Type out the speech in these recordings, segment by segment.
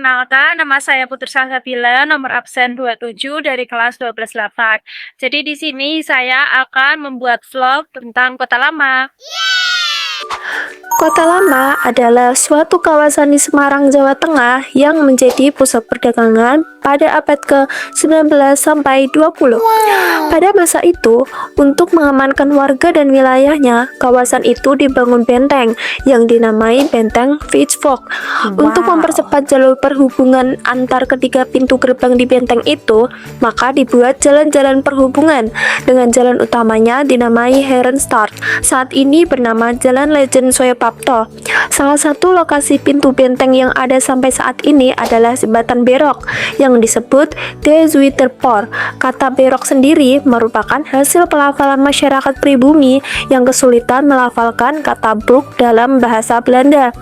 Perkenalkan, nama saya Putri Salsabila, nomor absen 27 dari kelas 12-8. Jadi di sini saya akan membuat vlog tentang Kota Lama. Kota Lama adalah suatu kawasan di Semarang, Jawa Tengah yang menjadi pusat perdagangan pada abad ke-19 sampai 20. Pada masa itu, untuk mengamankan warga dan wilayahnya, kawasan itu dibangun benteng yang dinamai Benteng Pitchfork. Untuk mempercepat jalur perhubungan antar ketiga pintu gerbang di benteng itu, maka dibuat jalan-jalan perhubungan dengan jalan utamanya dinamai Herenstraat. Saat ini bernama Jalan Lejen Soepapto. Salah satu lokasi pintu benteng yang ada sampai saat ini adalah jembatan Berok yang disebut De Zuiderpoort. Kata Berok sendiri merupakan hasil pelafalan masyarakat pribumi yang kesulitan melafalkan kata broek dalam bahasa Belanda.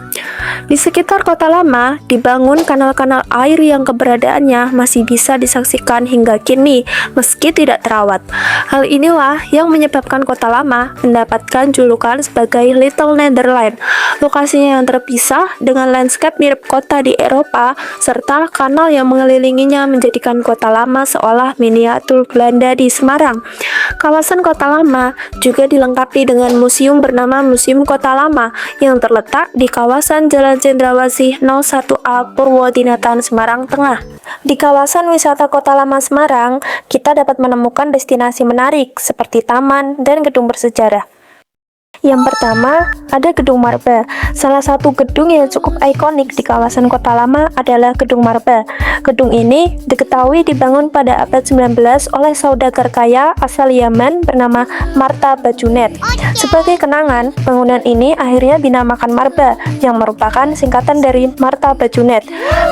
Di sekitar Kota Lama dibangun kanal-kanal air yang keberadaannya masih bisa disaksikan hingga kini meski tidak terawat. Hal inilah yang menyebabkan Kota Lama mendapatkan julukan sebagai Little Netherlands. Lokasinya yang terpisah dengan landscape mirip kota di Eropa serta kanal yang mengelilinginya menjadikan Kota Lama seolah miniatur Belanda di Semarang. Kawasan Kota Lama juga dilengkapi dengan museum bernama Museum Kota Lama yang terletak di kawasan Jalan Cendrawasih 01A Purwodinatan, Semarang Tengah. Di kawasan wisata Kota Lama Semarang, kita dapat menemukan destinasi menarik seperti taman dan gedung bersejarah. Yang pertama, ada Gedung Marba. Salah satu gedung yang cukup ikonik di kawasan Kota Lama adalah Gedung Marba. Gedung ini diketahui dibangun pada abad 19 oleh saudagar kaya asal Yaman bernama Marta Bajunet. Sebagai kenangan, bangunan ini akhirnya dinamakan Marba, yang merupakan singkatan dari Marta Bajunet.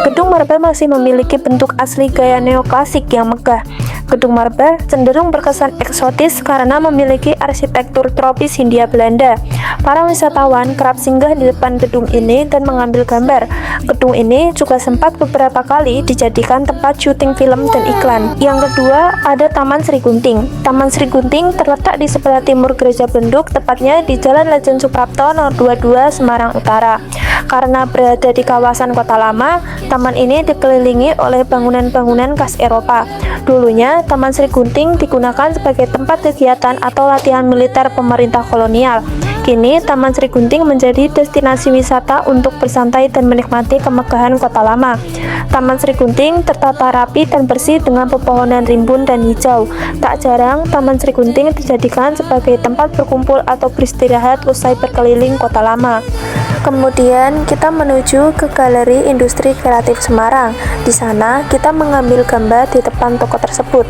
Gedung Marba masih memiliki bentuk asli gaya neoklasik yang megah. Gedung Marba cenderung berkesan eksotis karena memiliki arsitektur tropis Hindia Belanda. Para wisatawan kerap singgah di depan gedung ini dan mengambil gambar. Gedung ini juga sempat beberapa kali dijadikan tempat syuting film dan iklan. Yang kedua, ada Taman Sri Gunting. Taman Sri Gunting terletak di sebelah timur Gereja Belenduk, tepatnya di Jalan Lejen Suprapto nomor 22 Semarang Utara. Karena berada di kawasan Kota Lama, taman ini dikelilingi oleh bangunan-bangunan khas Eropa. Dulunya, Taman Sri Gunting digunakan sebagai tempat kegiatan atau latihan militer pemerintah kolonial. Kini, Taman Sri Gunting menjadi destinasi wisata untuk bersantai dan menikmati kemegahan Kota Lama. Taman Sri Gunting tertata rapi dan bersih dengan pepohonan rimbun dan hijau. Tak jarang, Taman Sri Gunting dijadikan sebagai tempat berkumpul atau beristirahat usai berkeliling Kota Lama. Kemudian kita menuju ke Galeri Industri Kreatif Semarang. Di sana kita mengambil gambar di depan toko tersebut.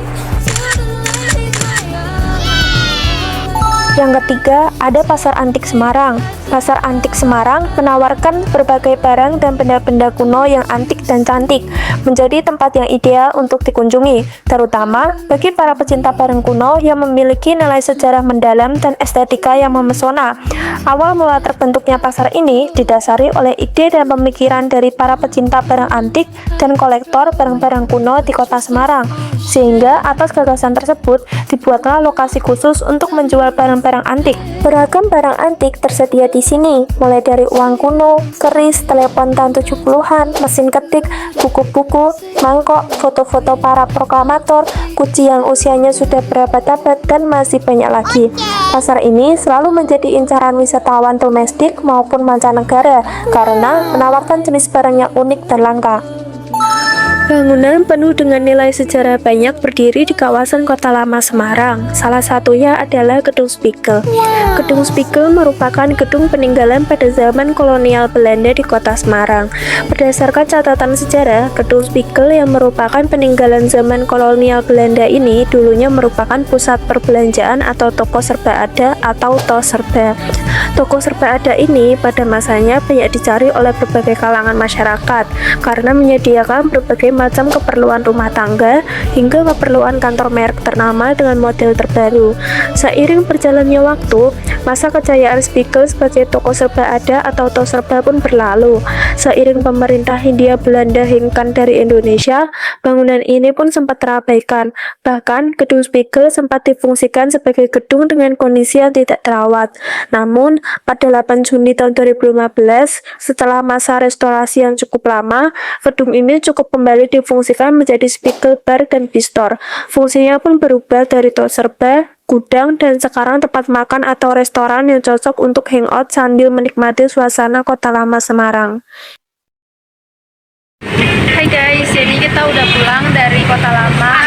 Yang ketiga, ada Pasar Antik Semarang. Pasar Antik Semarang menawarkan berbagai barang dan benda-benda kuno yang antik dan cantik, menjadi tempat yang ideal untuk dikunjungi, terutama bagi para pecinta barang kuno yang memiliki nilai sejarah mendalam dan estetika yang memesona. Awal mula terbentuknya pasar ini didasari oleh ide dan pemikiran dari para pecinta barang antik dan kolektor barang-barang kuno di kota Semarang, sehingga atas gagasan tersebut dibuatlah lokasi khusus untuk menjual barang-barang antik. Beragam barang antik tersedia di sini, mulai dari uang kuno, keris, telepon tahun 70-an, mesin ketik, buku-buku, mangkok, foto-foto para proklamator, kunci yang usianya sudah berabad-abad, dan masih banyak lagi. Pasar ini selalu menjadi incaran wisatawan domestik maupun mancanegara karena menawarkan jenis barang yang unik dan langka. Bangunan penuh dengan nilai sejarah banyak berdiri di kawasan Kota Lama Semarang. Salah satunya adalah Gedung Spiegel. Gedung Spiegel merupakan gedung peninggalan pada zaman kolonial Belanda di Kota Semarang. Berdasarkan catatan sejarah, Gedung Spiegel yang merupakan peninggalan zaman kolonial Belanda ini dulunya merupakan pusat perbelanjaan atau toko serba ada atau tos serba. Toko serba ada ini pada masanya banyak dicari oleh berbagai kalangan masyarakat karena menyediakan berbagai macam keperluan rumah tangga hingga keperluan kantor merek ternama dengan model terbaru. Seiring berjalannya waktu, masa kejayaan Spiegel sebagai toko serba ada atau tos serba pun berlalu. Seiring pemerintah Hindia Belanda hengkang dari Indonesia, bangunan ini pun sempat terabaikan. Bahkan, gedung Spiegel sempat difungsikan sebagai gedung dengan kondisi yang tidak terawat. Namun, pada 8 Juni tahun 2015, setelah masa restorasi yang cukup lama, gedung ini cukup kembali difungsikan menjadi Spiegel Bar dan Bistro. Fungsinya pun berubah dari toserba, gudang, dan sekarang tempat makan atau restoran yang cocok untuk hangout sambil menikmati suasana kota lama Semarang. Hai guys, jadi kita udah pulang dari Kota Lama.